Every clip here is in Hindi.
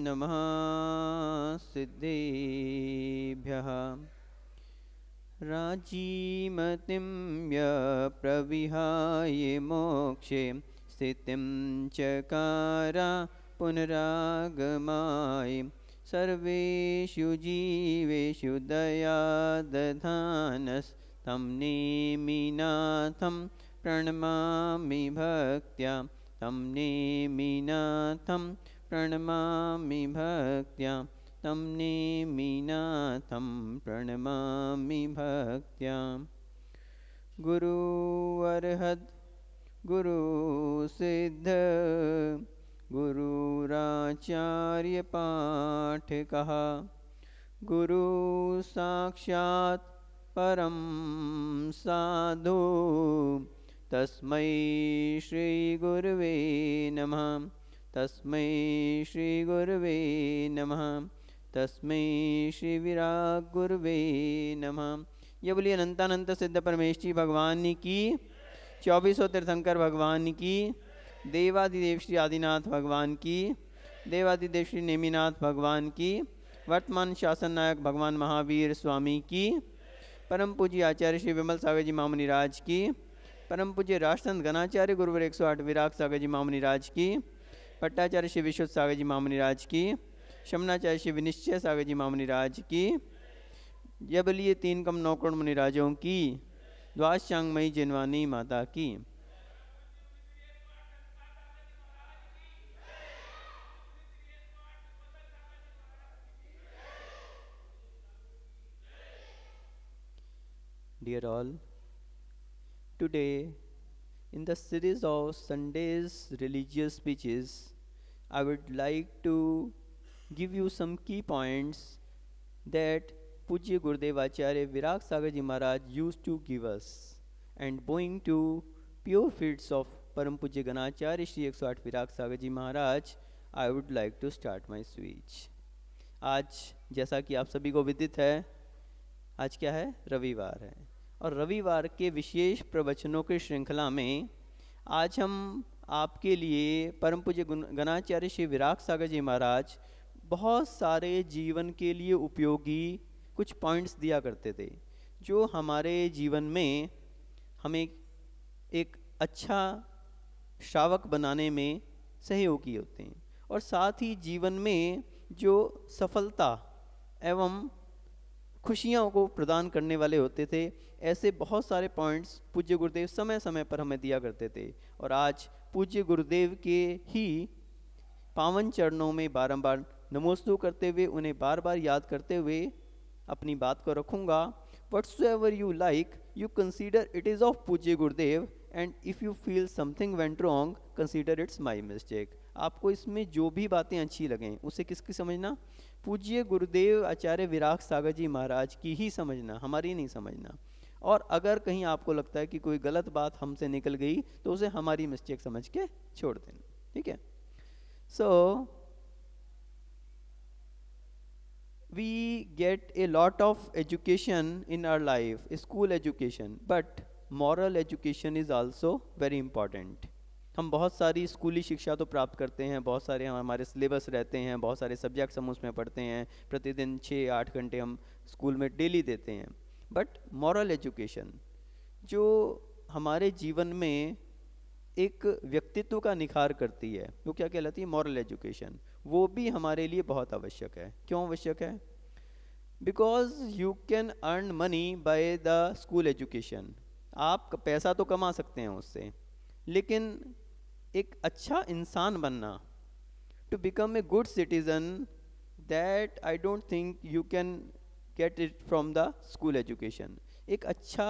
नमः सिद्धेभ्यः। राजीमतिं प्रविहाय मोक्षे स्थितिं चकार पुनरागमाय सर्वेषु जीवेषु दया दधानस्तं नेमिनाथं प्रणमामि भक्त्या, तं नेमिनाथं प्रणमामि भक्त्या, तं नेमिनाथं प्रणमामि भक्त्या। गुरुर्वरहद् गुरुसिद्ध गुरुराचार्यपाठकः गुरु साक्षात् परं साधु तस्मै श्री गुरवे नमः। तस्मै श्री गुरवे नमः। तस्मै श्री विराग गुरवे नमः। ये बोलिए अनंतानंत सिद्ध परमेश जी भगवान की, 2400 तीर्थंकर भगवान की, देवादिदेव श्री आदिनाथ भगवान की, देवादिदेव श्री नेमिनाथ भगवान की, वर्तमान शासन नायक भगवान महावीर स्वामी की, परम पूज्य आचार्य श्री विमल सागर जी मामुनि राज की, परम पूज्य राष्ट्रसंत गणाचार्य गुरुवर 108 विराग सागर जी मामुनि राज की, पट्टाचार्य श्री विश्व सागर जी मामुनि राज की, शमनाचार्य श्री विनिश्चय सागर जी मामुनि राज की, यबलिए 3 कम 9 करोड़ मुनिराजों की, द्वादशांगमयी जिनवानी माता की। Dear all, today in the series of Sunday's religious speeches, I would like to give you some key points that Pujya Gurudev Acharya Virag Sagar Ji Maharaj used to give us, and bowing to pure feet of Param Pujya Ganacharya Shri 108 Virag Sagar Ji Maharaj, I would like to start my speech. आज जैसा कि आप सभी को विदित है, आज क्या है, रविवार है, और रविवार के विशेष प्रवचनों की श्रृंखला में आज हम आपके लिए परम पूज्य गणाचार्य श्री विराग सागर जी महाराज बहुत सारे जीवन के लिए उपयोगी कुछ पॉइंट्स दिया करते थे, जो हमारे जीवन में हमें एक अच्छा श्रावक बनाने में सहयोगी होते हैं, और साथ ही जीवन में जो सफलता एवं खुशियों को प्रदान करने वाले होते थे। ऐसे बहुत सारे पॉइंट्स पूज्य गुरुदेव समय समय पर हमें दिया करते थे, और आज पूज्य गुरुदेव के ही पावन चरणों में बारंबार नमोस्तु करते हुए, उन्हें बार बार याद करते हुए अपनी बात को रखूँगा। Whatsoever you like, you consider it is of पूज्य गुरुदेव, and if you feel something went wrong, consider it's my mistake. आपको इसमें जो भी बातें अच्छी लगें उसे किसकी समझना, पूज्य गुरुदेव आचार्य विराग सागर जी महाराज की ही समझना, हमारी नहीं समझना। और अगर कहीं आपको लगता है कि कोई गलत बात हमसे निकल गई तो उसे हमारी मिस्टेक समझ के छोड़ देना, ठीक है। सो we get a lot of education in our life, school education, but moral education is also very important. हम बहुत सारी स्कूली शिक्षा तो प्राप्त करते हैं, बहुत सारे हमारे सिलेबस रहते हैं, बहुत सारे सब्जेक्ट्स हम उसमें पढ़ते हैं, प्रतिदिन 6-8 घंटे हम स्कूल में डेली देते हैं, बट मॉरल एजुकेशन जो हमारे जीवन में एक व्यक्तित्व का निखार करती है, वो क्या कहलाती है, मॉरल एजुकेशन, वो भी हमारे लिए बहुत आवश्यक है। क्यों आवश्यक है? Because you can earn money by the school education. आप पैसा तो कमा सकते हैं उससे, लेकिन एक अच्छा इंसान बनना, to become a good citizen, that I don't think you can get it from the school education. एक अच्छा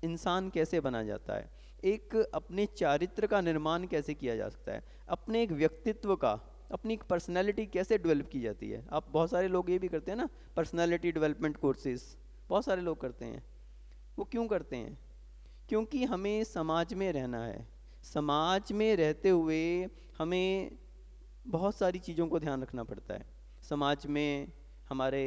इंसान कैसे बना जाता है, एक अपने चारित्र का निर्माण कैसे किया जा सकता है, अपने एक व्यक्तित्व का, अपनी एक पर्सनैलिटी कैसे डेवलप की जाती है। आप बहुत सारे लोग ये भी करते हैं ना, पर्सनैलिटी डेवलपमेंट कोर्सेज बहुत सारे लोग करते हैं। वो क्यों करते हैं? क्योंकि हमें समाज में रहना है, समाज में रहते हुए हमें बहुत सारी चीज़ों को ध्यान रखना पड़ता है। समाज में हमारे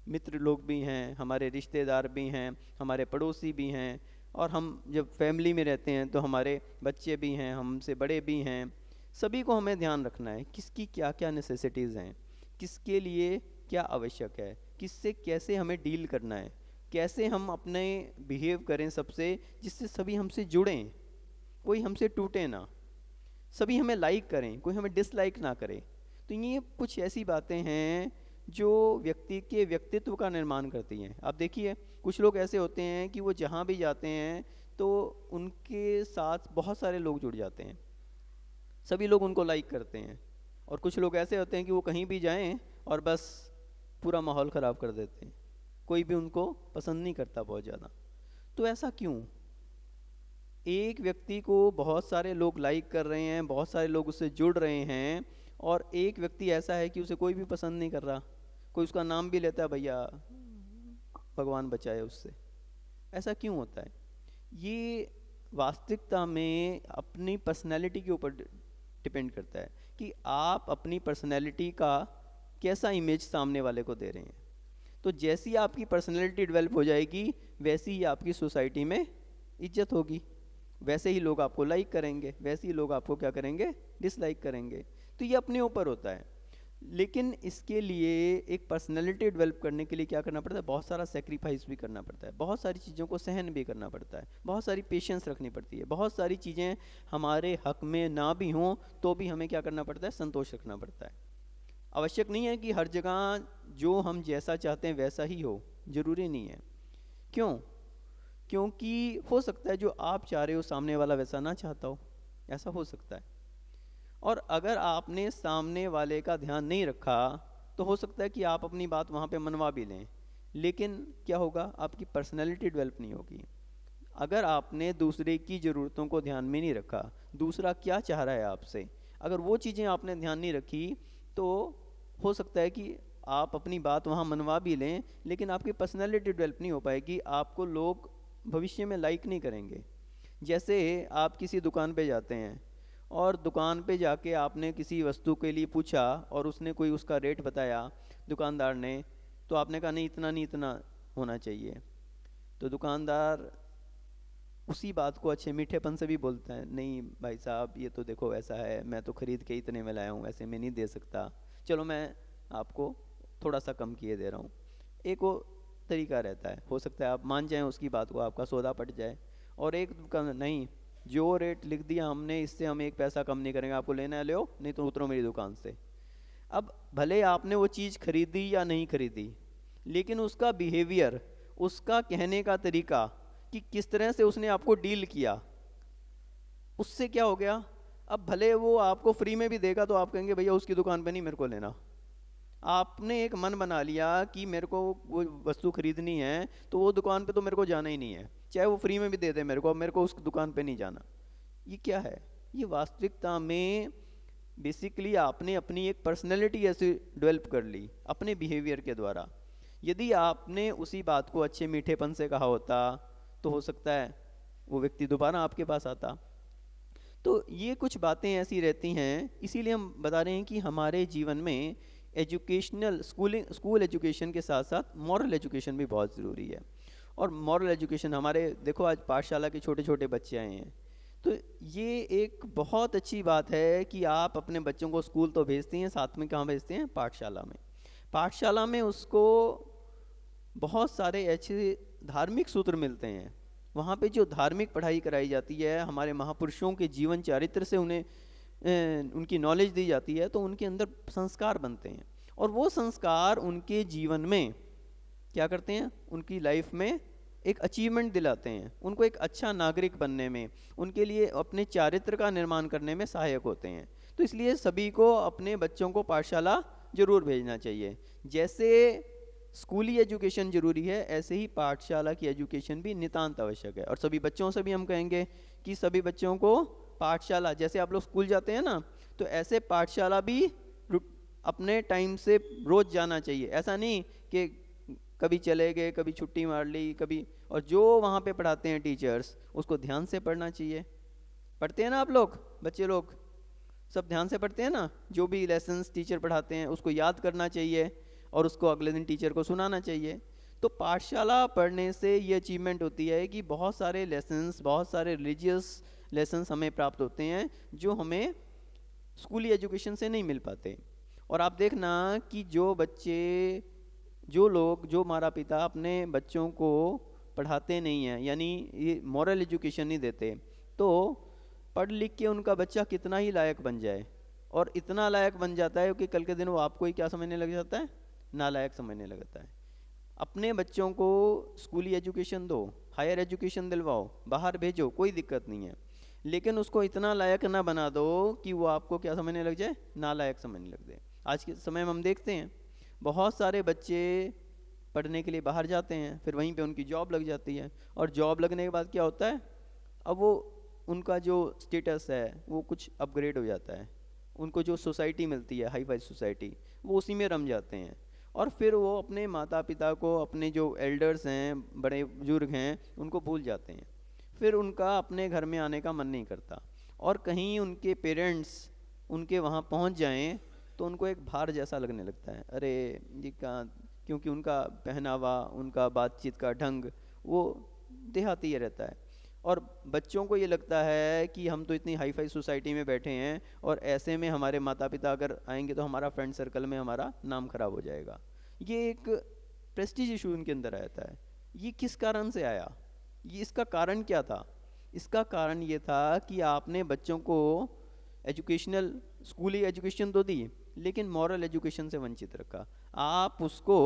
मित्र लोग भी हैं, हमारे रिश्तेदार भी हैं, हमारे पड़ोसी भी हैं, और हम जब फैमिली में रहते हैं तो हमारे बच्चे भी हैं, हमसे बड़े भी हैं, सभी को हमें ध्यान रखना है किसकी क्या क्या नेसेसिटीज़ हैं, किसके लिए क्या आवश्यक है, किससे कैसे हमें डील करना है, कैसे हम अपने बिहेव करें सबसे, जिससे सभी हमसे जुड़ें, कोई हमसे टूटे ना, सभी हमें लाइक करें, कोई हमें डिसलाइक ना करे। तो ये कुछ ऐसी बातें हैं जो व्यक्ति के व्यक्तित्व का निर्माण करती हैं। आप देखिए कुछ लोग ऐसे होते हैं कि वो जहाँ भी जाते हैं तो उनके साथ बहुत सारे लोग जुड़ जाते हैं, सभी लोग उनको लाइक करते हैं। और कुछ लोग ऐसे होते हैं कि वो कहीं भी जाएं और बस पूरा माहौल ख़राब कर देते हैं, कोई भी उनको पसंद नहीं करता बहुत ज़्यादा। तो ऐसा क्यों? एक व्यक्ति को बहुत सारे लोग लाइक कर रहे हैं, बहुत सारे लोग उससे जुड़ रहे हैं, और एक व्यक्ति ऐसा है कि उसे कोई भी पसंद नहीं कर रहा, कोई उसका नाम भी लेता है भैया भगवान बचाए उससे। ऐसा क्यों होता है? ये वास्तविकता में अपनी पर्सनैलिटी के ऊपर डिपेंड करता है कि आप अपनी पर्सनैलिटी का कैसा इमेज सामने वाले को दे रहे हैं। तो जैसी आपकी पर्सनैलिटी डेवलप हो जाएगी वैसी ही आपकी सोसाइटी में इज्जत होगी, वैसे ही लोग आपको लाइक करेंगे, वैसे ही लोग आपको क्या करेंगे, डिसलाइक करेंगे। तो ये अपने ऊपर होता है। लेकिन इसके लिए एक पर्सनैलिटी डेवलप करने के लिए क्या करना पड़ता है? बहुत सारा सेक्रीफाइस भी करना पड़ता है, बहुत सारी चीज़ों को सहन भी करना पड़ता है, बहुत सारी पेशेंस रखनी पड़ती है, बहुत सारी चीज़ें हमारे हक में ना भी हों तो भी हमें क्या करना पड़ता है? संतोष रखना पड़ता है। आवश्यक नहीं है कि हर जगह जो हम जैसा चाहते हैं वैसा ही हो, ज़रूरी नहीं है। क्यों? क्योंकि हो सकता है जो आप चाह रहे हो सामने वाला वैसा ना चाहता हो, ऐसा हो सकता है। और अगर आपने सामने वाले का ध्यान नहीं रखा तो हो सकता है कि आप अपनी बात वहाँ पे मनवा भी लें, लेकिन क्या होगा? आपकी पर्सनैलिटी डेवलप नहीं होगी। अगर आपने दूसरे की ज़रूरतों को ध्यान में नहीं रखा, दूसरा क्या चाह रहा है आपसे, अगर वो चीज़ें आपने ध्यान नहीं रखी तो हो सकता है कि आप अपनी बात वहाँ मनवा भी लें, लेकिन आपकी पर्सनैलिटी डेवलप नहीं हो पाएगी, आपको लोग भविष्य में लाइक नहीं करेंगे। जैसे आप किसी दुकान पे जाते हैं और दुकान पे जाके आपने किसी वस्तु के लिए पूछा और उसने कोई उसका रेट बताया दुकानदार ने, तो आपने कहा नहीं इतना नहीं, इतना होना चाहिए। तो दुकानदार उसी बात को अच्छे मीठेपन से भी बोलता है, नहीं भाई साहब ये तो देखो ऐसा है, मैं तो ख़रीद के इतने में लाया हूँ, ऐसे में नहीं दे सकता, चलो मैं आपको थोड़ा सा कम किए दे रहा हूँ। एक वो तरीका रहता है, हो सकता है आप मान जाएं उसकी बात को, आपका सौदा पट जाए। और एक दुकान नहीं, जो रेट लिख दिया हमने इससे हम एक पैसा कम नहीं करेंगे, आपको लेना है ले लो, नहीं तो उतरो मेरी दुकान से। अब भले आपने वो चीज़ खरीदी या नहीं खरीदी, लेकिन उसका बिहेवियर, उसका कहने का तरीका कि किस तरह से उसने आपको डील किया, उससे क्या हो गया? अब भले वो आपको फ्री में भी देगा तो आप कहेंगे भैया उसकी दुकान पे नहीं, मेरे को लेना। आपने एक मन बना लिया कि मेरे को वो वस्तु खरीदनी है तो वो दुकान पे तो मेरे को जाना ही नहीं है, चाहे वो फ्री में भी दे दे मेरे को, अब मेरे को उस दुकान पे नहीं जाना। ये क्या है? ये वास्तविकता में बेसिकली आपने अपनी एक पर्सनैलिटी ऐसी डेवलप कर ली अपने बिहेवियर के द्वारा। यदि आपने उसी बात को अच्छे मीठेपन से कहा होता तो हो सकता है वो व्यक्ति दोबारा आपके पास आता। तो ये कुछ बातें ऐसी रहती हैं, इसीलिए हम बता रहे हैं कि हमारे जीवन में एजुकेशनल स्कूल एजुकेशन के साथ साथ मॉरल एजुकेशन भी बहुत ज़रूरी है। और मॉरल एजुकेशन हमारे देखो आज पाठशाला के छोटे छोटे बच्चे आए हैं, तो ये एक बहुत अच्छी बात है कि आप अपने बच्चों को स्कूल तो भेजते हैं, साथ में कहाँ भेजते हैं? पाठशाला में। पाठशाला में उसको बहुत सारे ऐसे धार्मिक सूत्र मिलते हैं, वहाँ पे जो धार्मिक पढ़ाई कराई जाती है, हमारे महापुरुषों के जीवन चरित्र से उन्हें उनकी नॉलेज दी जाती है, तो उनके अंदर संस्कार बनते हैं। और वो संस्कार उनके जीवन में क्या करते हैं? उनकी लाइफ में एक अचीवमेंट दिलाते हैं, उनको एक अच्छा नागरिक बनने में, उनके लिए अपने चारित्र का निर्माण करने में सहायक होते हैं। तो इसलिए सभी को अपने बच्चों को पाठशाला जरूर भेजना चाहिए। जैसे स्कूली एजुकेशन जरूरी है, ऐसे ही पाठशाला की एजुकेशन भी नितांत आवश्यक है। और सभी बच्चों से भी हम कहेंगे कि सभी बच्चों को पाठशाला, जैसे आप लोग स्कूल जाते हैं ना, तो ऐसे पाठशाला भी अपने टाइम से रोज़ जाना चाहिए। ऐसा नहीं कि कभी चले गए, कभी छुट्टी मार ली, कभी। और जो वहाँ पे पढ़ाते हैं टीचर्स, उसको ध्यान से पढ़ना चाहिए। पढ़ते हैं ना आप लोग, बच्चे लोग सब ध्यान से पढ़ते हैं ना? जो भी लेसन्स टीचर पढ़ाते हैं उसको याद करना चाहिए और उसको अगले दिन टीचर को सुनाना चाहिए। तो पाठशाला पढ़ने से ये अचीवमेंट होती है कि बहुत सारे लेसन्स, बहुत सारे रिलीजियस लेसन्स हमें प्राप्त होते हैं जो हमें स्कूली एजुकेशन से नहीं मिल पाते। और आप देखना कि जो बच्चे, जो लोग, जो माता पिता अपने बच्चों को पढ़ाते नहीं हैं, यानी ये मॉरल एजुकेशन नहीं देते, तो पढ़ लिख के उनका बच्चा कितना ही लायक बन जाए, और इतना लायक बन जाता है कि कल के दिन वो आपको ही क्या समझने लग जाता है, नालायक समझने लगता है। अपने बच्चों को स्कूली एजुकेशन दो, हायर एजुकेशन दिलवाओ, बाहर भेजो, कोई दिक्कत नहीं है, लेकिन उसको इतना लायक ना बना दो कि वो आपको क्या समझने लग जाए, नालायक समझने लग जाए। आज के समय में हम देखते हैं बहुत सारे बच्चे पढ़ने के लिए बाहर जाते हैं, फिर वहीं पे उनकी जॉब लग जाती है, और जॉब लगने के बाद क्या होता है, अब वो उनका जो स्टेटस है वो कुछ अपग्रेड हो जाता है, उनको जो सोसाइटी मिलती है, हाई फाई सोसाइटी, वो उसी में रम जाते हैं, और फिर वो अपने माता पिता को, अपने जो एल्डर्स हैं, बड़े बुजुर्ग हैं, उनको भूल जाते हैं। फिर उनका अपने घर में आने का मन नहीं करता, और कहीं उनके पेरेंट्स उनके वहाँ पहुँच जाएं तो उनको एक भार जैसा लगने लगता है, अरे ये कहाँ, क्योंकि उनका पहनावा, उनका बातचीत का ढंग वो देहाती ही रहता है, और बच्चों को ये लगता है कि हम तो इतनी हाई फाई सोसाइटी में बैठे हैं, और ऐसे में हमारे माता पिता अगर आएंगे तो हमारा फ्रेंड सर्कल में हमारा नाम खराब हो जाएगा। ये एक प्रेस्टीज इशू उनके अंदर आता है। ये किस कारण से आया, ये इसका कारण क्या था? इसका कारण ये था कि आपने बच्चों को एजुकेशनल, स्कूली एजुकेशन तो दी, लेकिन मॉरल एजुकेशन से वंचित रखा। आप उसको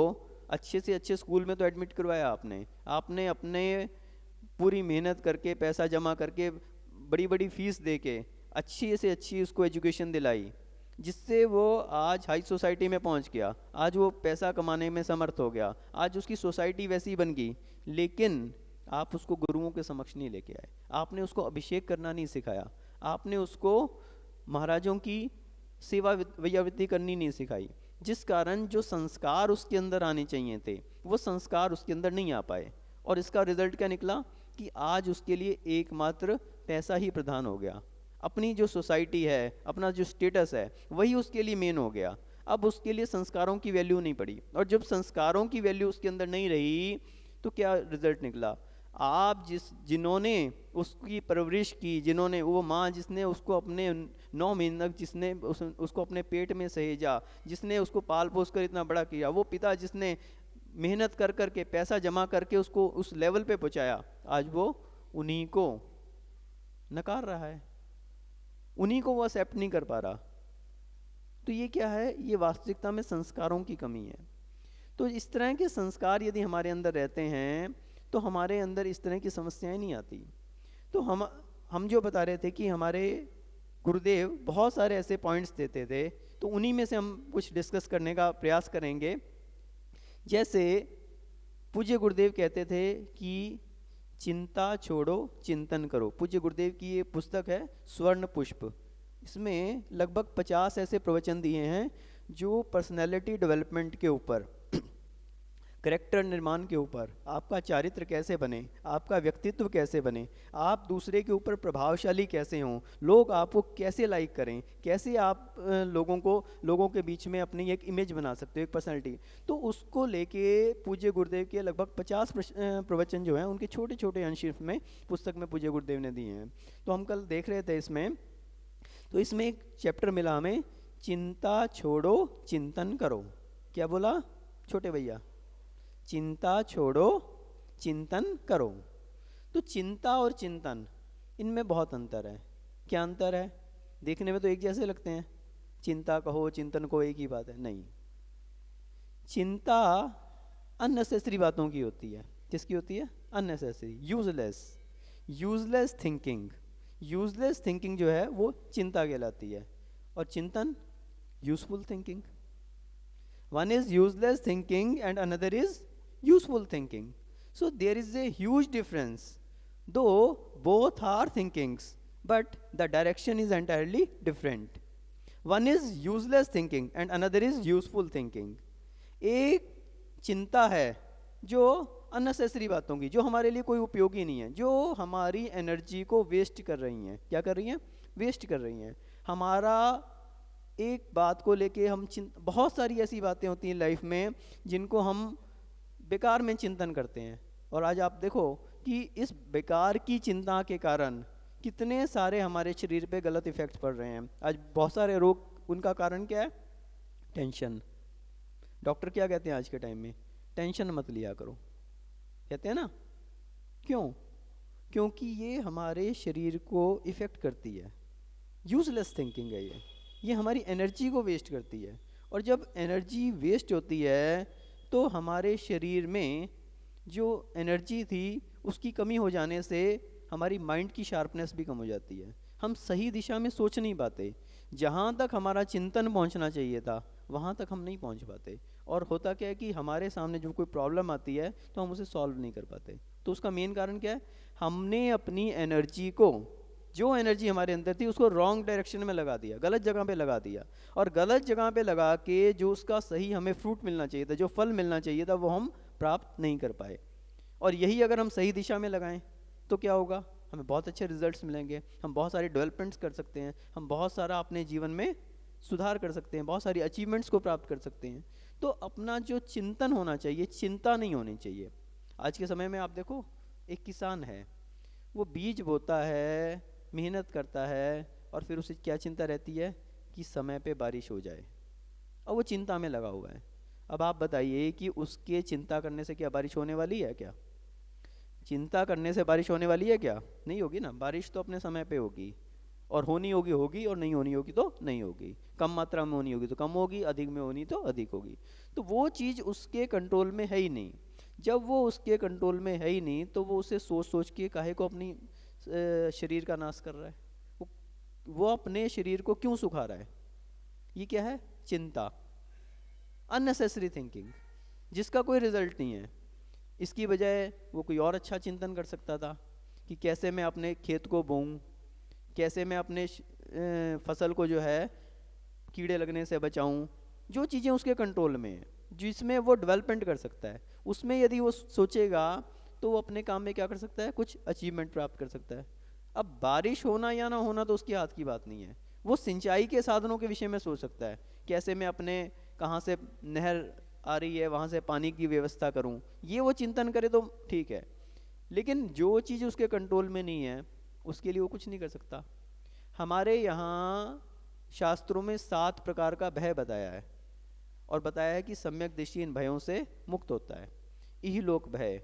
अच्छे से अच्छे स्कूल में तो एडमिट करवाया आपने, आपने अपने पूरी मेहनत करके, पैसा जमा करके, बड़ी बड़ी फीस दे के अच्छी से अच्छी उसको एजुकेशन दिलाई, जिससे वो आज हाई सोसाइटी में पहुंच गया, आज वो पैसा कमाने में समर्थ हो गया, आज उसकी सोसाइटी वैसी बन गई। लेकिन आप उसको गुरुओं के समक्ष नहीं लेके आए, आपने उसको अभिषेक करना नहीं सिखाया, आपने उसको महाराजों की सेवा वैयावृत्ति करनी नहीं सिखाई, जिस कारण जो संस्कार उसके अंदर आने चाहिए थे वो संस्कार उसके अंदर नहीं आ पाए। और इसका रिजल्ट क्या निकला कि आज उसके लिए एकमात्र पैसा ही प्रधान हो गया, अपनी जो सोसाइटी है, अपना जो स्टेटस है, वही उसके लिए मेन हो गया। अब उसके लिए संस्कारों की वैल्यू नहीं पड़ी, और जब संस्कारों की वैल्यू उसके अंदर नहीं रही तो क्या रिजल्ट निकला? आप जिन्होंने उसकी परवरिश की, जिन्होंने, वो माँ जिसने उसको अपने 9 महीने तक, जिसने उसको अपने पेट में सहेजा, जिसने उसको पाल पोस कर इतना बड़ा किया, वो पिता जिसने मेहनत कर कर के, पैसा जमा करके उसको उस लेवल पे पहुंचाया, आज वो उन्हीं को नकार रहा है, उन्हीं को वो एक्सेप्ट नहीं कर पा रहा। तो ये क्या है? ये वास्तविकता में संस्कारों की कमी है। तो इस तरह के संस्कार यदि हमारे अंदर रहते हैं तो हमारे अंदर इस तरह की समस्याएं नहीं आती। तो हम जो बता रहे थे कि हमारे गुरुदेव बहुत सारे ऐसे पॉइंट्स देते थे, तो उन्हीं में से हम कुछ डिस्कस करने का प्रयास करेंगे। जैसे पूज्य गुरुदेव कहते थे कि चिंता छोड़ो, चिंतन करो। पूज्य गुरुदेव की ये पुस्तक है स्वर्ण पुष्प, इसमें लगभग 50 ऐसे प्रवचन दिए हैं जो पर्सनैलिटी डेवलपमेंट के ऊपर, करेक्टर निर्माण के ऊपर, आपका चारित्र कैसे बने, आपका व्यक्तित्व कैसे बने, आप दूसरे के ऊपर प्रभावशाली कैसे हों, लोग आपको कैसे लाइक करें, कैसे आप लोगों के बीच में अपनी एक इमेज बना सकते हो, एक पर्सनैलिटी। तो उसको लेके पूज्य गुरुदेव के लगभग 50 प्रवचन जो हैं उनके छोटे छोटे अंश में पुस्तक में पूज्य गुरुदेव ने दिए हैं। तो हम कल देख रहे थे इसमें, तो इसमें एक चैप्टर मिला हमें, चिंता छोड़ो चिंतन करो। क्या बोला छोटे भैया? चिंता छोड़ो चिंतन करो। तो चिंता और चिंतन, इनमें बहुत अंतर है। क्या अंतर है? देखने में तो एक जैसे लगते हैं, चिंता कहो चिंतन को एक ही बात है, नहीं। चिंता अननेसेसरी बातों की होती है। किसकी होती है? Unnecessary, useless thinking. Useless thinking जो है वो चिंता कहलाती है, और चिंतन useful thinking. One is useless thinking and another is useful thinking. So there is a huge difference. Though both are thinkings, but the direction is entirely different. One is useless thinking and another is useful thinking. एक चिंता है जो अननेसेसरी बातों की, जो हमारे लिए कोई उपयोगी नहीं है, जो हमारी एनर्जी को वेस्ट कर रही हैं। क्या कर रही हैं? वेस्ट कर रही हैं। हमारा एक बात को लेके हम बहुत सारी ऐसी बातें होती हैं लाइफ में जिनको हम बेकार में चिंतन करते हैं, और आज आप देखो कि इस बेकार की चिंता के कारण कितने सारे हमारे शरीर पे गलत इफेक्ट पड़ रहे हैं। आज बहुत सारे रोग, उनका कारण क्या है? टेंशन। डॉक्टर क्या कहते हैं आज के टाइम में? टेंशन मत लिया करो, कहते हैं ना। क्यों? क्योंकि ये हमारे शरीर को इफ़ेक्ट करती है। यूजलेस थिंकिंग है ये हमारी एनर्जी को वेस्ट करती है। और जब एनर्जी वेस्ट होती है तो हमारे शरीर में जो एनर्जी थी उसकी कमी हो जाने से हमारी माइंड की शार्पनेस भी कम हो जाती है। हम सही दिशा में सोच नहीं पाते। जहाँ तक हमारा चिंतन पहुँचना चाहिए था वहाँ तक हम नहीं पहुँच पाते। और होता क्या है कि हमारे सामने जो कोई प्रॉब्लम आती है तो हम उसे सॉल्व नहीं कर पाते। तो उसका मेन कारण क्या है? हमने अपनी एनर्जी को, जो एनर्जी हमारे अंदर थी, उसको रॉन्ग डायरेक्शन में लगा दिया, गलत जगह पे लगा दिया। और गलत जगह पे लगा के जो उसका सही हमें फ्रूट मिलना चाहिए था, जो फल मिलना चाहिए था, वो हम प्राप्त नहीं कर पाए। और यही अगर हम सही दिशा में लगाएं तो क्या होगा? हमें बहुत अच्छे रिजल्ट्स मिलेंगे, हम बहुत सारे डेवलपमेंट्स कर सकते हैं, हम बहुत सारा अपने जीवन में सुधार कर सकते हैं, बहुत सारी अचीवमेंट्स को प्राप्त कर सकते हैं। तो अपना जो चिंतन होना चाहिए, चिंता नहीं होनी चाहिए। आज के समय में आप देखो, एक किसान है, वो बीज बोता है, मेहनत करता है, और फिर उसे क्या चिंता रहती है कि समय पे बारिश हो जाए, और वो चिंता में लगा हुआ है। अब आप बताइए कि उसके चिंता करने से क्या बारिश होने वाली है? क्या चिंता करने से बारिश होने वाली है? क्या नहीं होगी ना। बारिश तो अपने समय पे होगी, और होनी होगी होगी, और नहीं होनी होगी तो नहीं होगी। कम मात्रा में होनी होगी तो कम होगी, अधिक में होनी तो अधिक होगी। तो वो चीज़ उसके कंट्रोल में है ही नहीं। जब वो उसके कंट्रोल में है ही नहीं तो वो उसे सोच सोच के काहे को अपनी शरीर का नाश कर रहा है? वो अपने शरीर को क्यों सुखा रहा है? ये क्या है? चिंता, अननेसेसरी थिंकिंग, जिसका कोई रिजल्ट नहीं है। इसकी बजाय वो कोई और अच्छा चिंतन कर सकता था कि कैसे मैं अपने खेत को बोऊं, कैसे मैं अपने फसल को जो है कीड़े लगने से बचाऊं। जो चीज़ें उसके कंट्रोल में है, जिसमें वो डेवलपमेंट कर सकता है, उसमें यदि वो सोचेगा तो वो अपने काम में क्या कर सकता है? कुछ अचीवमेंट प्राप्त कर सकता है। अब बारिश होना या ना होना तो उसके हाथ की बात नहीं है। वो सिंचाई के साधनों के विषय में सोच सकता है, कैसे मैं अपने, कहाँ से नहर आ रही है वहाँ से पानी की व्यवस्था करूँ, ये वो चिंतन करे तो ठीक है। लेकिन जो चीज़ उसके कंट्रोल में नहीं है उसके लिए वो कुछ नहीं कर सकता। हमारे यहाँ शास्त्रों में 7 प्रकार का भय बताया है, और बताया है कि सम्यक दृष्टि इन भयों से मुक्त होता है। इहलोक भय,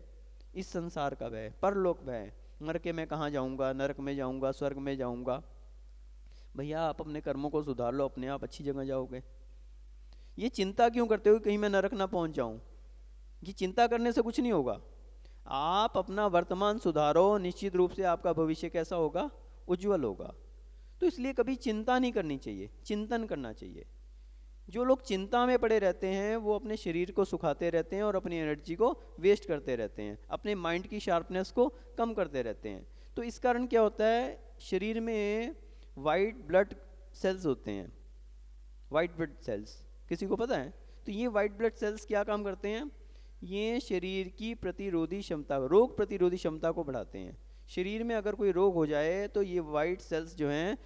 इस संसार का भय, परलोक भय, मर के मैं कहाँ जाऊँगा, नरक में जाऊँगा, स्वर्ग में जाऊँगा। भैया आप अपने कर्मों को सुधार लो, अपने आप अच्छी जगह जाओगे। ये चिंता क्यों करते हो कहीं मैं नरक ना पहुँच जाऊँ? ये चिंता करने से कुछ नहीं होगा। आप अपना वर्तमान सुधारो, निश्चित रूप से आपका भविष्य कैसा होगा? उज्जवल होगा। तो इसलिए कभी चिंता नहीं करनी चाहिए, चिंतन करना चाहिए। जो लोग चिंता में पड़े रहते हैं वो अपने शरीर को सुखाते रहते हैं और अपनी एनर्जी को वेस्ट करते रहते हैं, अपने माइंड की शार्पनेस को कम करते रहते हैं। तो इस कारण क्या होता है? शरीर में वाइट ब्लड सेल्स होते हैं, वाइट ब्लड सेल्स, किसी को पता है? तो ये वाइट ब्लड सेल्स क्या काम करते हैं? ये शरीर की प्रतिरोधी क्षमता, रोग प्रतिरोधी क्षमता को बढ़ाते हैं। शरीर में अगर कोई रोग हो जाए तो ये वाइट सेल्स जो हैं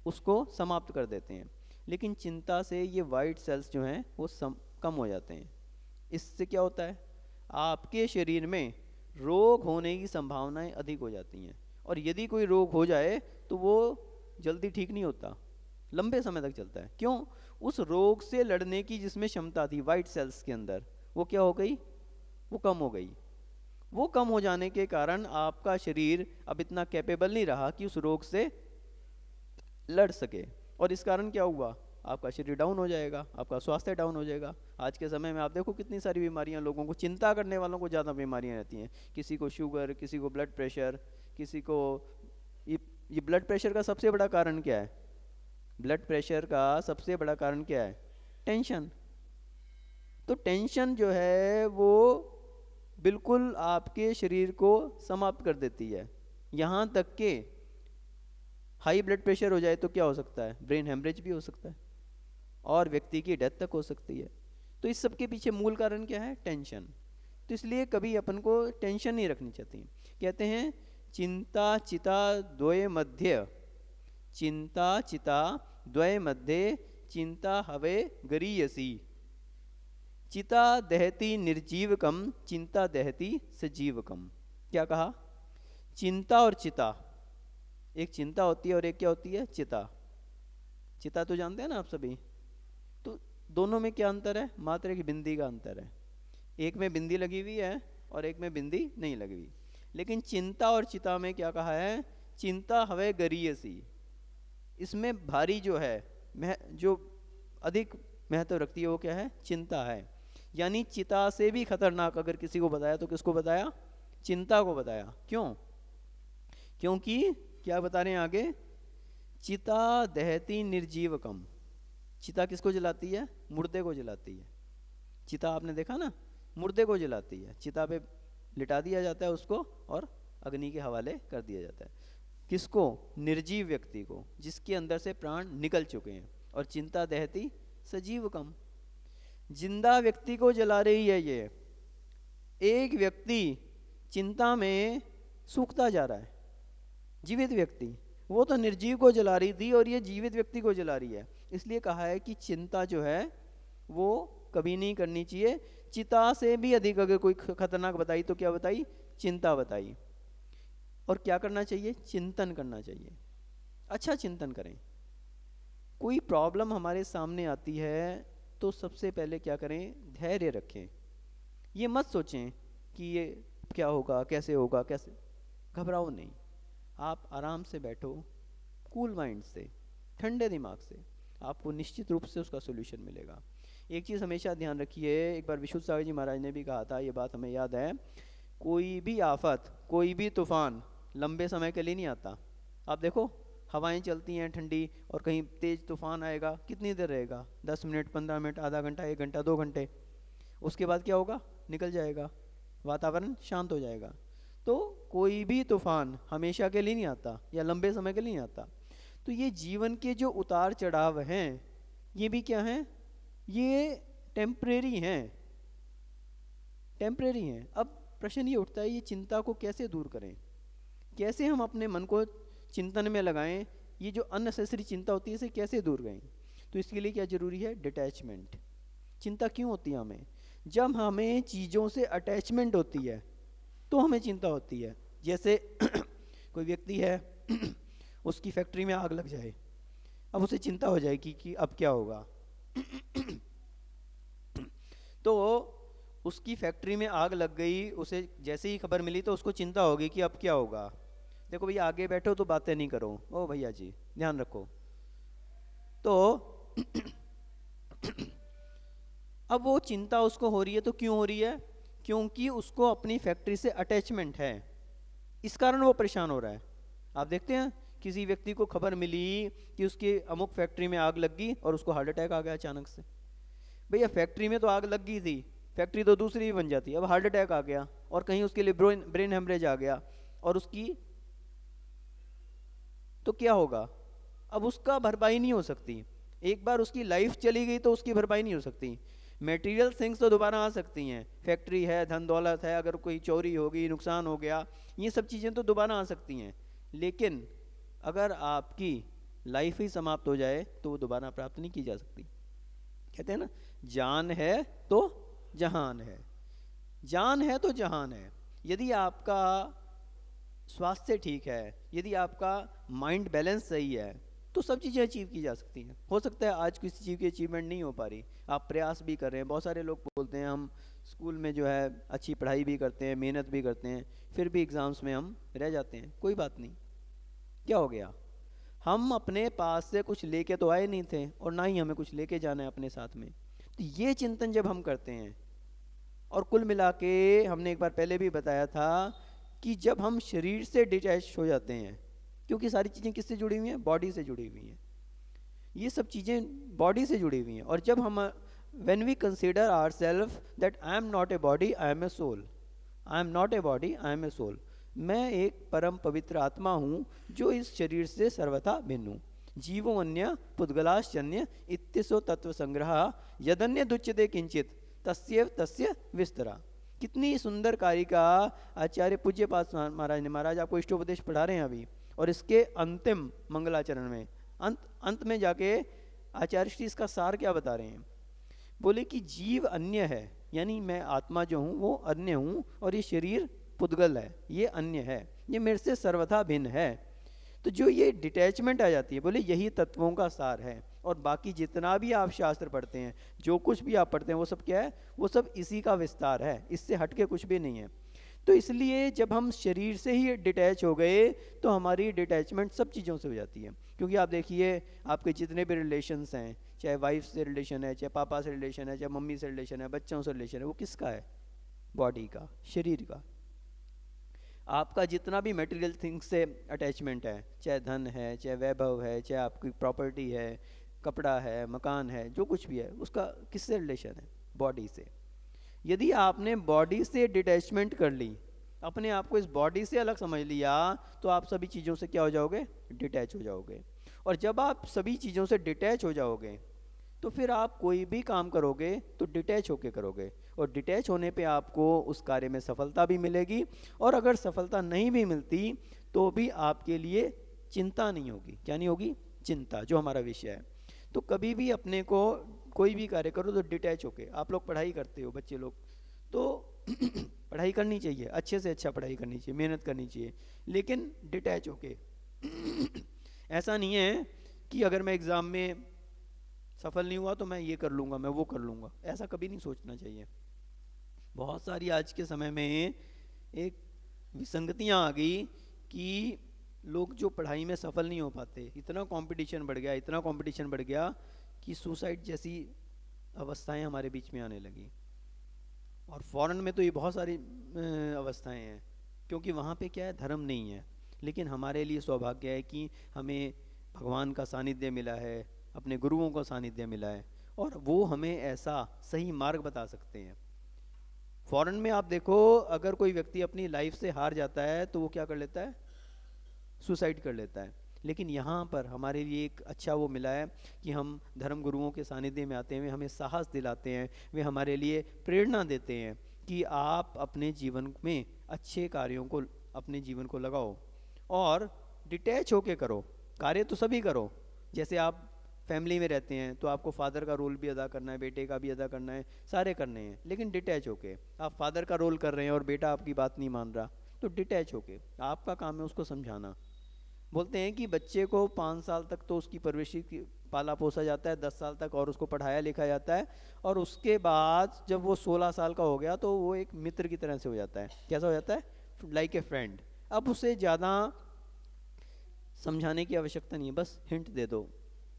उसको समाप्त कर देते हैं। लेकिन चिंता से ये वाइट सेल्स जो हैं वो कम हो जाते हैं। इससे क्या होता है? आपके शरीर में रोग होने की संभावनाएं अधिक हो जाती हैं, और यदि कोई रोग हो जाए तो वो जल्दी ठीक नहीं होता, लंबे समय तक चलता है। क्यों? उस रोग से लड़ने की जिसमें क्षमता थी वाइट सेल्स के अंदर, वो क्या हो गई? वो कम हो गई। वो कम हो जाने के कारण आपका शरीर अब इतना कैपेबल नहीं रहा कि उस रोग से लड़ सके, और इस कारण क्या हुआ? आपका शरीर डाउन हो जाएगा, आपका स्वास्थ्य डाउन हो जाएगा। आज के समय में आप देखो कितनी सारी बीमारियां, लोगों को, चिंता करने वालों को ज़्यादा बीमारियां रहती हैं। किसी को शुगर, किसी को ब्लड प्रेशर, किसी को ये ब्लड प्रेशर का सबसे बड़ा कारण क्या है? ब्लड प्रेशर का सबसे बड़ा कारण क्या है? टेंशन। तो टेंशन जो है वो बिल्कुल आपके शरीर को समाप्त कर देती है। यहाँ तक कि हाई ब्लड प्रेशर हो जाए तो क्या हो सकता है? ब्रेन हेमरेज भी हो सकता है, और व्यक्ति की डेथ तक हो सकती है। तो इस सब के पीछे मूल कारण क्या है? टेंशन। तो इसलिए कभी अपन को टेंशन नहीं रखनी चाहिए। कहते हैं चिंता चिता द्वय मध्य, चिंता चिता द्वय मध्य चिंता हवे गरीयसी, चिता दहती निर्जीवकम चिंता दहती सजीवकम। क्या कहा? चिंता और चिता एक चिंता होती है और एक क्या होती है, चिता। चिता तो जानते हैं ना आप सभी। तो दोनों में क्या अंतर है, मात्र एक बिंदी का अंतर है। एक में बिंदी लगी हुई है और एक में बिंदी नहीं लगी हुई। लेकिन चिंता और चिता में क्या कहा है, चिंता हवे गरीयसी, इसमें भारी जो है, जो अधिक महत्व रखती है वो क्या है, चिंता है। यानी चिता से भी खतरनाक अगर किसी को बताया तो किसको बताया, चिंता को बताया। क्यों, क्योंकि क्या बता रहे हैं आगे, चिता दहती निर्जीवकम। चिता किसको जलाती है, मुर्दे को जलाती है। चिता आपने देखा ना, मुर्दे को जलाती है, चिता पे लिटा दिया जाता है उसको और अग्नि के हवाले कर दिया जाता है। किसको, निर्जीव व्यक्ति को, जिसके अंदर से प्राण निकल चुके हैं। और चिंता दहती सजीव कम, जिंदा व्यक्ति को जला रही है ये। एक व्यक्ति चिंता में सूखता जा रहा है, जीवित व्यक्ति, वो तो निर्जीव को जला रही थी और ये जीवित व्यक्ति को जला रही है। इसलिए कहा है कि चिंता जो है वो कभी नहीं करनी चाहिए। चिता से भी अधिक अगर कोई खतरनाक बताई तो क्या बताई, चिंता बताई। और क्या करना चाहिए, चिंतन करना चाहिए, अच्छा चिंतन करें। कोई प्रॉब्लम हमारे सामने आती है तो सबसे पहले क्या करें, धैर्य रखें। ये मत सोचें कि ये क्या होगा, कैसे होगा, कैसे, घबराओ नहीं। आप आराम से बैठो, कूल माइंड से, ठंडे दिमाग से, आपको निश्चित रूप से उसका सोल्यूशन मिलेगा। एक चीज़ हमेशा ध्यान रखिए, एक बार विशुद्ध सागर जी महाराज ने भी कहा था, ये बात हमें याद है, कोई भी आफत, कोई भी तूफान लंबे समय के लिए नहीं आता। आप देखो हवाएं चलती हैं ठंडी और कहीं तेज तूफान आएगा, कितनी देर रहेगा, 10 मिनट, 15 मिनट, आधा घंटा, 1 घंटा, 2 घंटे, उसके बाद क्या होगा, निकल जाएगा, वातावरण शांत हो जाएगा। तो कोई भी तूफान हमेशा के लिए नहीं आता या लंबे समय के लिए नहीं आता। तो ये जीवन के जो उतार चढ़ाव हैं ये भी क्या हैं, ये टेम्परेरी हैं, टेम्परेरी हैं। अब प्रश्न ये उठता है, ये चिंता को कैसे दूर करें, कैसे हम अपने मन को चिंतन में लगाएं, ये जो अननेसेसरी चिंता होती है इसे कैसे दूर करें। तो इसके लिए क्या जरूरी है, डिटैचमेंट। चिंता क्यों होती है हमें, जब हमें चीज़ों से अटैचमेंट होती है तो हमें चिंता होती है। जैसे कोई व्यक्ति है उसकी फैक्ट्री में आग लग जाए, अब उसे चिंता हो जाएगी कि अब क्या होगा। तो उसकी फैक्ट्री में आग लग गई, उसे जैसे ही खबर मिली तो उसको चिंता होगी कि अब क्या होगा। देखो भैया आगे बैठो तो बातें नहीं करो, ओ भैया जी ध्यान रखो। तो अब वो चिंता उसको हो रही है, तो क्यों हो रही है, क्योंकि उसको अपनी फैक्ट्री से अटैचमेंट है, इस कारण वो परेशान हो रहा है। आप देखते हैं किसी व्यक्ति को खबर मिली कि उसकी अमुक फैक्ट्री में आग लग गई और उसको हार्ट अटैक आ गया अचानक से। भैया फैक्ट्री में तो आग लग गई थी, फैक्ट्री तो दूसरी भी बन जाती, अब हार्ट अटैक आ गया और कहीं उसके लिए ब्रेन हेमरेज आ गया और उसकी तो क्या होगा, अब उसका भरपाई नहीं हो सकती। एक बार उसकी लाइफ चली गई तो उसकी भरपाई नहीं हो सकती। मेटीरियल थिंग्स तो दोबारा आ सकती हैं, फैक्ट्री है, धन दौलत है, अगर कोई चोरी होगी, नुकसान हो गया, ये सब चीज़ें तो दोबारा आ सकती हैं। लेकिन अगर आपकी लाइफ ही समाप्त हो जाए तो वो दोबारा प्राप्त नहीं की जा सकती। कहते हैं ना, जान है तो जहान है, जान है तो जहान है। यदि आपका स्वास्थ्य ठीक है, यदि आपका माइंड बैलेंस सही है तो सब चीज़ें अचीव की जा सकती हैं। हो सकता है आज किसी चीज़ की अचीवमेंट नहीं हो पा रही, आप प्रयास भी कर रहे हैं। बहुत सारे लोग बोलते हैं हम स्कूल में जो है अच्छी पढ़ाई भी करते हैं, मेहनत भी करते हैं, फिर भी एग्ज़ाम्स में हम रह जाते हैं। कोई बात नहीं, क्या हो गया, हम अपने पास से कुछ लेके तो आए नहीं थे और ना ही हमें कुछ लेके जाना है अपने साथ में। तो ये चिंतन जब हम करते हैं, और कुल मिला के हमने एक बार पहले भी बताया था कि जब हम शरीर से डिटैच हो जाते हैं, क्योंकि सारी चीज़ें किससे जुड़ी हुई हैं, बॉडी से जुड़ी हुई हैं, ये सब चीज़ें बॉडी से जुड़ी हुई हैं। और जब हम when we consider our self that I am not a body, I am a soul, I am not a body, I am a soul, मैं एक परम पवित्र आत्मा हूँ जो इस शरीर से सर्वथा भिन्न हूँ। जीवो अन्य पुद्गलाश्चन्य इत्यसो तत्व संग्रह यदन्य दुच्यते किंचित तस्यैव तस्य विस्तरा। कितनी सुंदर कारिका आचार्य पूज्य पाद महाराज ने, महाराज आपको इष्टोपदेश पढ़ा रहे हैं अभी, और इसके अंतिम मंगलाचरण में अंत में जाके आचार्य श्री इसका सार क्या बता रहे हैं। बोले कि जीव अन्य है, यानी मैं आत्मा जो हूँ वो अन्य हूँ, और ये शरीर पुद्गल है, ये अन्य है, ये मेरे से सर्वथा भिन्न है। तो जो ये डिटैचमेंट आ जाती है, बोले यही तत्वों का सार है। और बाकी जितना भी आप शास्त्र पढ़ते हैं, जो कुछ भी आप पढ़ते हैं, वो सब क्या है? वो सब इसी का विस्तार है, इससे हटके कुछ भी नहीं है। तो इसलिए जब हम शरीर से ही डिटैच हो गए तो हमारी डिटैचमेंट सब चीज़ों से हो जाती है। क्योंकि आप देखिए, आपके जितने भी रिलेशंस हैं, चाहे वाइफ से रिलेशन है, चाहे पापा से रिलेशन है, चाहे मम्मी से रिलेशन है, बच्चों से रिलेशन है, वो किसका है? बॉडी का, शरीर का। आपका जितना भी मटेरियल थिंग्स से अटैचमेंट है, चाहे धन है, चाहे वैभव है, चाहे आपकी प्रॉपर्टी है, कपड़ा है, मकान है, जो कुछ भी है, उसका किससे रिलेशन है? बॉडी से। यदि आपने बॉडी से डिटैचमेंट कर ली, अपने आप को इस बॉडी से अलग समझ लिया, तो आप सभी चीज़ों से क्या हो जाओगे? डिटैच हो जाओगे। और जब आप सभी चीज़ों से डिटैच हो जाओगे, तो फिर आप कोई भी काम करोगे तो डिटैच होके करोगे, और डिटैच होने पे आपको उस कार्य में सफलता भी मिलेगी। और अगर सफलता नहीं भी मिलती तो भी आपके लिए चिंता नहीं होगी। क्या नहीं होगी? चिंता, जो हमारा विषय है। तो कभी भी अपने को कोई भी कार्य करो तो डिटैच होके। आप लोग पढ़ाई करते हो, बच्चे लोग, तो पढ़ाई करनी चाहिए, अच्छे से अच्छा पढ़ाई करनी चाहिए, मेहनत करनी चाहिए, लेकिन डिटैच होके। ऐसा नहीं है कि अगर मैं एग्ज़ाम में सफल नहीं हुआ तो मैं ये कर लूँगा, मैं वो कर लूँगा, ऐसा कभी नहीं सोचना चाहिए। बहुत सारी आज के समय में एक विसंगतियाँ आ गई कि लोग जो पढ़ाई में सफल नहीं हो पाते, इतना कंपटीशन बढ़ गया, इतना कंपटीशन बढ़ गया कि सुसाइड जैसी अवस्थाएं हमारे बीच में आने लगी। और फॉरेन में तो ये बहुत सारी अवस्थाएं हैं, क्योंकि वहाँ पे क्या है? धर्म नहीं है। लेकिन हमारे लिए सौभाग्य है कि हमें भगवान का सानिध्य मिला है, अपने गुरुओं का सानिध्य मिला है, और वो हमें ऐसा सही मार्ग बता सकते हैं। फॉरेन में आप देखो, अगर कोई व्यक्ति अपनी लाइफ से हार जाता है तो वो क्या कर लेता है? सुसाइड कर लेता है। लेकिन यहाँ पर हमारे लिए एक अच्छा वो मिला है कि हम धर्म गुरुओं के सानिध्य में आते हैं, हमें साहस दिलाते हैं, वे हमारे लिए प्रेरणा देते हैं कि आप अपने जीवन में अच्छे कार्यों को, अपने जीवन को लगाओ और डिटैच होके करो। कार्य तो सभी करो, जैसे आप फैमिली में रहते हैं तो आपको फादर का रोल भी अदा करना है, बेटे का भी अदा करना है, सारे करने हैं, लेकिन डिटैच होके। आप फादर का रोल कर रहे हैं और बेटा आपकी बात नहीं मान रहा, तो डिटैच होके आपका काम है उसको समझाना। बोलते हैं कि बच्चे को 5 साल तक तो उसकी परवरिश पाला पोसा जाता है, 10 साल तक और उसको पढ़ाया लिखा जाता है, और उसके बाद जब वो 16 साल का हो गया तो वो एक मित्र की तरह से हो जाता है। कैसा हो जाता है? Like a friend. अब उसे ज़्यादा समझाने की आवश्यकता नहीं है, बस हिंट दे दो,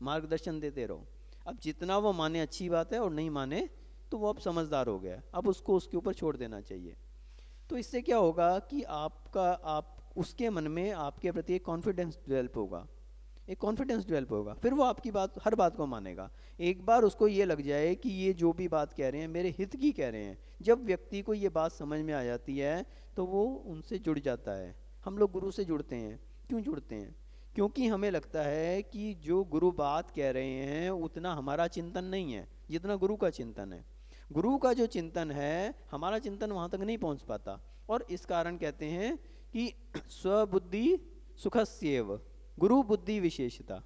मार्गदर्शन देते रहो। अब जितना वो माने अच्छी बात है, और नहीं माने तो वो अब समझदार हो गया, अब उसको उसके ऊपर छोड़ देना चाहिए। तो इससे क्या होगा कि आप उसके मन में आपके प्रति एक कॉन्फिडेंस डेवलप होगा, एक कॉन्फिडेंस डेवलप होगा, फिर वो आपकी बात, हर बात को मानेगा। एक बार उसको ये लग जाए कि ये जो भी बात कह रहे हैं मेरे हित की कह रहे हैं, जब व्यक्ति को ये बात समझ में आ जाती है तो वो उनसे जुड़ जाता है। हम लोग गुरु से जुड़ते हैं, क्यों जुड़ते हैं? क्योंकि हमें लगता है कि जो गुरु बात कह रहे हैं उतना हमारा चिंतन नहीं है जितना गुरु का चिंतन है। गुरु का जो चिंतन है, हमारा चिंतन वहाँ तक नहीं पहुँच पाता, और इस कारण कहते हैं कि स्वबुद्धि सुखस्येव गुरु बुद्धि विशेषता।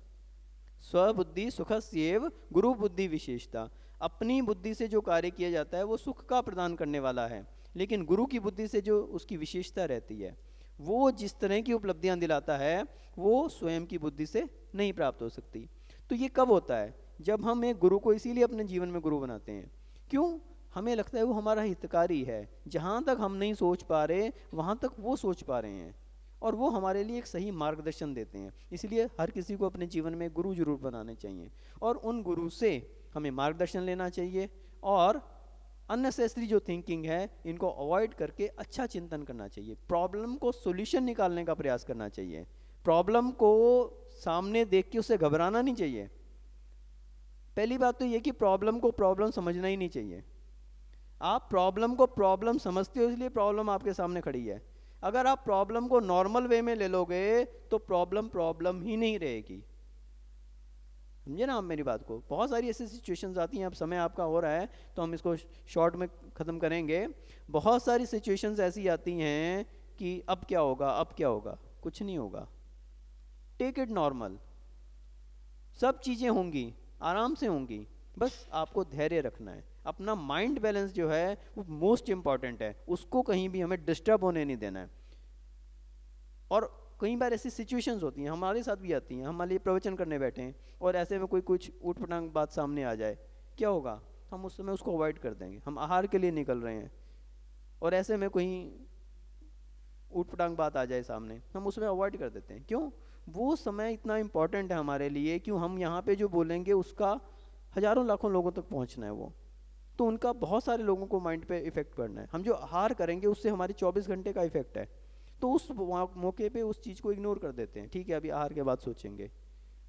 स्वबुद्धि सुखस्येव गुरु बुद्धि विशेषता। अपनी बुद्धि से जो कार्य किया जाता है वो सुख का प्रदान करने वाला है, लेकिन गुरु की बुद्धि से जो उसकी विशेषता रहती है, वो जिस तरह की उपलब्धियां दिलाता है वो स्वयं की बुद्धि से नहीं प्राप्त हो सकती। तो ये कब होता है? जब हम एक गुरु को इसीलिए अपने जीवन में गुरु बनाते हैं, क्यों? हमें लगता है वो हमारा हितकारी है, जहाँ तक हम नहीं सोच पा रहे वहाँ तक वो सोच पा रहे हैं, और वो हमारे लिए एक सही मार्गदर्शन देते हैं। इसलिए हर किसी को अपने जीवन में गुरु जरूर बनाने चाहिए, और उन गुरु से हमें मार्गदर्शन लेना चाहिए, और अननेसेसरी जो थिंकिंग है इनको अवॉइड करके अच्छा चिंतन करना चाहिए। प्रॉब्लम को सोल्यूशन निकालने का प्रयास करना चाहिए, प्रॉब्लम को सामने देख के उससे घबराना नहीं चाहिए। पहली बात तो ये कि प्रॉब्लम को प्रॉब्लम समझना ही नहीं चाहिए। आप प्रॉब्लम को प्रॉब्लम समझते हो इसलिए प्रॉब्लम आपके सामने खड़ी है। अगर आप प्रॉब्लम को नॉर्मल वे में ले लोगे तो प्रॉब्लम प्रॉब्लम ही नहीं रहेगी। समझे ना आप मेरी बात को? बहुत सारी ऐसी सिचुएशंस आती हैं, अब समय आपका हो रहा है तो हम इसको शॉर्ट में ख़त्म करेंगे। बहुत सारी सिचुएशंस ऐसी आती हैं कि अब क्या होगा, अब क्या होगा? कुछ नहीं होगा, टेक इट नॉर्मल, सब चीज़ें होंगी, आराम से होंगी, बस आपको धैर्य रखना है। अपना माइंड बैलेंस जो है वो मोस्ट इंपॉर्टेंट है, उसको कहीं भी हमें डिस्टर्ब होने नहीं देना है। और कई बार ऐसी सिचुएशंस होती हैं, हमारे साथ भी आती हैं, हमारे लिए प्रवचन करने बैठे हैं और ऐसे में कोई कुछ ऊट पटांग बात सामने आ जाए, क्या होगा? हम उस समय उसको अवॉइड कर देंगे, हम आहार के लिए निकल रहे हैं और ऐसे में कोई ऊट पटांग बात आ जाए सामने, हम उसमें अवॉइड कर देते हैं। क्यों? वो समय इतना इम्पोर्टेंट है हमारे लिए, क्यों हम यहाँ पे जो बोलेंगे उसका हजारों लाखों लोगों तक पहुँचना है वो, तो उनका बहुत सारे लोगों को माइंड पे इफेक्ट पड़ना है। हम जो आहार करेंगे उससे हमारे 24 घंटे का इफेक्ट है, तो उस मौके पे उस चीज़ को इग्नोर कर देते हैं। ठीक है, अभी आहार के बाद सोचेंगे,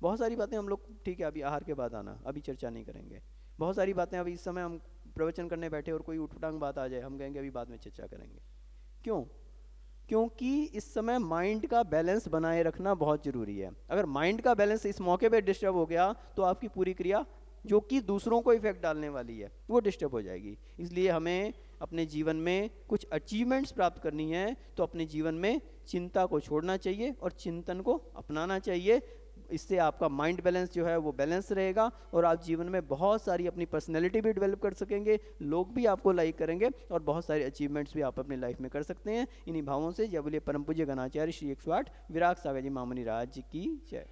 बहुत सारी बातें हम लोग, ठीक है अभी आहार के बाद आना, अभी चर्चा नहीं करेंगे। बहुत सारी बातें अभी इस समय हम प्रवचन करने बैठे और कोई उठपटांग बात आ जाए, हम कहेंगे अभी बाद में चर्चा करेंगे। क्यों? क्योंकि इस समय माइंड का बैलेंस बनाए रखना बहुत ज़रूरी है। अगर माइंड का बैलेंस इस मौके पे डिस्टर्ब हो गया तो आपकी पूरी क्रिया जो कि दूसरों को इफेक्ट डालने वाली है वो डिस्टर्ब हो जाएगी। इसलिए हमें अपने जीवन में कुछ अचीवमेंट्स प्राप्त करनी है तो अपने जीवन में चिंता को छोड़ना चाहिए और चिंतन को अपनाना चाहिए। इससे आपका माइंड बैलेंस जो है वो बैलेंस रहेगा और आप जीवन में बहुत सारी अपनी पर्सनैलिटी भी डेवलप कर सकेंगे, लोग भी आपको लाइक करेंगे और बहुत सारे अचीवमेंट्स भी आप अपनी लाइफ में कर सकते हैं। इन्हीं भावों से जय बोलिए परम पूज्य गणाचार्य श्री 108 विराग सागर जी महामुनि राज की जय।